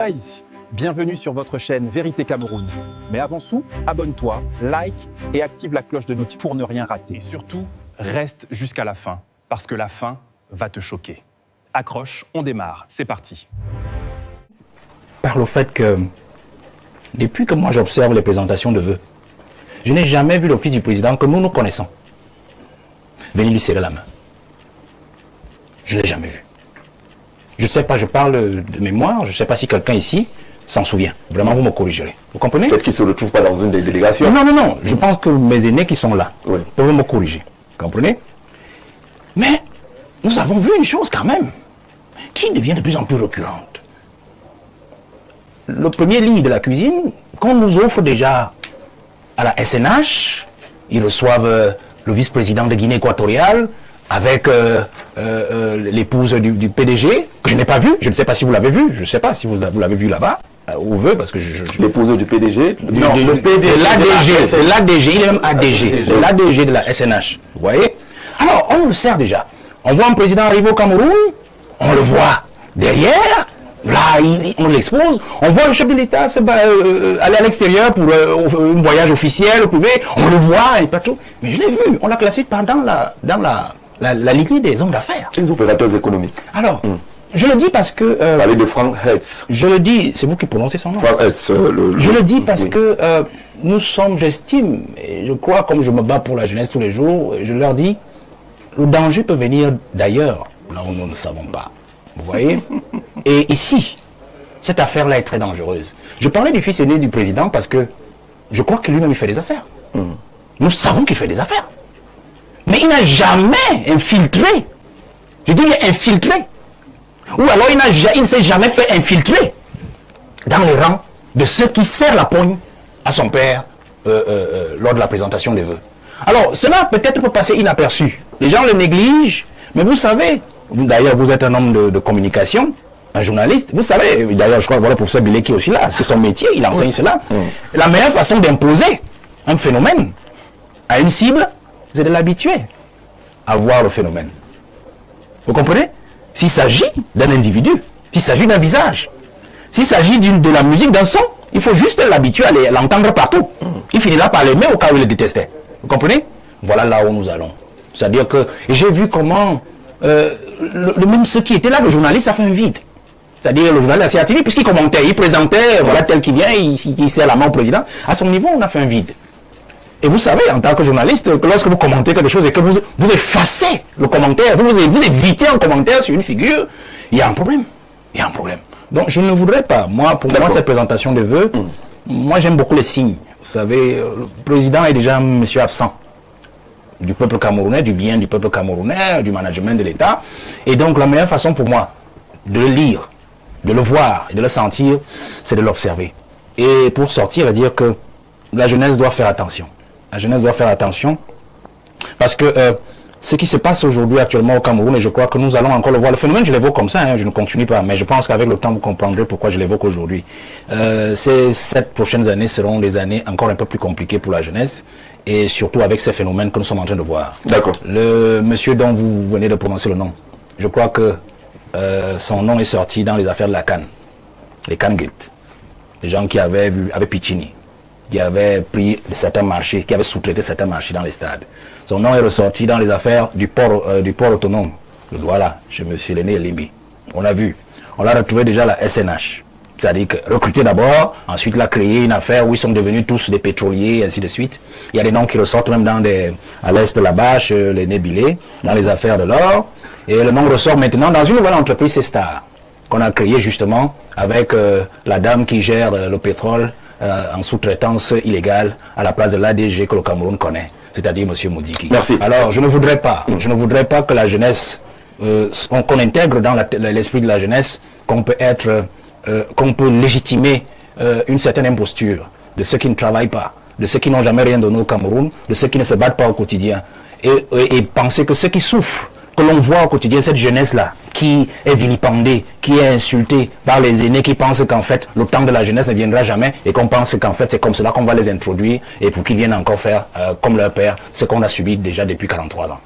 Guys, bienvenue sur votre chaîne Vérité Cameroun. Mais avant tout, abonne-toi, like et active la cloche de notification pour ne rien rater. Et surtout, reste jusqu'à la fin, parce que la fin va te choquer. Accroche, on démarre, c'est parti. Par le fait que, depuis que moi j'observe les présentations de vœux, je n'ai jamais vu l'office du président que nous connaissons venir lui serrer la main. Je ne l'ai jamais vu. Je ne sais pas, je parle de mémoire, je ne sais pas si quelqu'un ici s'en souvient. Vraiment, vous me corrigerez. Vous comprenez? Peut-être qu'il ne se retrouve pas dans une des délégations. Non. Je pense que mes aînés qui sont là peuvent me corriger. Vous comprenez? Mais nous avons vu une chose quand même qui devient de plus en plus récurrente. Le premier lit de la cuisine, qu'on nous offre déjà à la SNH, ils reçoivent le vice-président de Guinée équatoriale avec l'épouse du PDG, que je n'ai pas vu, je ne sais pas si vous l'avez vu, je ne sais pas si vous l'avez vu là-bas, où veut, parce que l'épouse du PDG, non, le PDG, c'est l'ADG, il est même ADG, l'ADG de la SNH, vous voyez? Alors, on le sert déjà. On voit un président arriver au Cameroun, on le voit derrière, là, on l'expose. On voit le chef de l'État aller à l'extérieur pour un voyage officiel, privé. On le voit et pas tout. Mais je l'ai vu. On l'a classé dans la lignée des hommes d'affaires. Les opérateurs économiques. Alors, je le dis parce que... Parlez de Frank Hertz. Je le dis, c'est vous qui prononcez son nom. Frank Hertz. Je le dis parce que nous sommes, j'estime, et je crois, comme je me bats pour la jeunesse tous les jours, je leur dis, le danger peut venir d'ailleurs, là où nous ne savons pas. Vous voyez? Et ici, cette affaire-là est très dangereuse. Je parlais du fils aîné du président parce que je crois que lui-même il fait des affaires. Nous savons qu'il fait des affaires. Mais il n'a jamais infiltré. Je dis il est infiltré. Ou alors il ne s'est jamais fait infiltrer dans les rangs de ceux qui serrent la poigne à son père lors de la présentation des vœux. Alors, cela peut-être peut passer inaperçu. Les gens le négligent, mais vous savez, d'ailleurs vous êtes un homme de communication, un journaliste, vous savez, d'ailleurs je crois que voilà le professeur Billet qui est aussi là, c'est son métier, il enseigne cela. La meilleure façon d'imposer un phénomène à une cible, c'est de l'habituer à voir le phénomène. Vous comprenez? S'il s'agit d'un individu, s'il s'agit d'un visage, s'il s'agit de la musique, d'un son, il faut juste l'habituer à l'entendre partout. Il finira par l'aimer au cas où il le détestait. Vous comprenez? Voilà là où nous allons. C'est-à-dire que j'ai vu comment même ceux qui étaient là, le journaliste a fait un vide. C'est-à-dire le journaliste a TV puisqu'il commentait, il présentait, voilà tel qu'il vient, il serre la main au président. À son niveau, on a fait un vide. Et vous savez, en tant que journaliste, que lorsque vous commentez quelque chose et que vous effacez le commentaire, vous évitez un commentaire sur une figure, il y a un problème. Il y a un problème. Donc je ne voudrais pas, pour moi cette présentation de vœux, moi j'aime beaucoup les signes. Vous savez, le président est déjà un monsieur absent du peuple camerounais, du bien du peuple camerounais, du management de l'État. Et donc la meilleure façon pour moi de le lire, de le voir et de le sentir, c'est de l'observer. Et pour sortir et dire que la jeunesse doit faire attention. La jeunesse doit faire attention parce que ce qui se passe aujourd'hui actuellement au Cameroun, et je crois que nous allons encore le voir, le phénomène je l'évoque comme ça, hein, je ne continue pas, mais je pense qu'avec le temps vous comprendrez pourquoi je l'évoque aujourd'hui. Ces 7 prochaines années seront des années encore un peu plus compliquées pour la jeunesse, et surtout avec ces phénomènes que nous sommes en train de voir. D'accord. Le monsieur dont vous venez de prononcer le nom, je crois que son nom est sorti dans les affaires de la Cannes, les Cannes Gate. Les gens qui avaient vu, avec Piccini, qui avaient pris certains marchés, qui avaient sous-traité certains marchés dans les stades. Son nom est ressorti dans les affaires du port autonome. Voilà, chez M. Léné Limbi. On l'a vu. On l'a retrouvé déjà à la SNH. C'est-à-dire que recruter d'abord, ensuite l'a créé une affaire où ils sont devenus tous des pétroliers, et ainsi de suite. Il y a des noms qui ressortent même à l'est là-bas, chez Léné Billet, dans les affaires de l'or. Et le nom ressort maintenant dans une nouvelle entreprise, c'est Star, qu'on a créée justement avec la dame qui gère le pétrole en sous-traitance illégale à la place de l'ADG que le Cameroun connaît, c'est-à-dire M. Moudiki. Merci. Alors, je ne voudrais pas que la jeunesse, qu'on intègre dans l'esprit de la jeunesse, qu'on peut légitimer une certaine imposture de ceux qui ne travaillent pas, de ceux qui n'ont jamais rien donné au Cameroun, de ceux qui ne se battent pas au quotidien, et penser que ceux qui souffrent, que l'on voit au quotidien, cette jeunesse-là, qui est vilipendée, qui est insultée par les aînés, qui pensent qu'en fait, le temps de la jeunesse ne viendra jamais, et qu'on pense qu'en fait, c'est comme cela qu'on va les introduire, et pour qu'ils viennent encore faire, comme leur père, ce qu'on a subi déjà depuis 43 ans.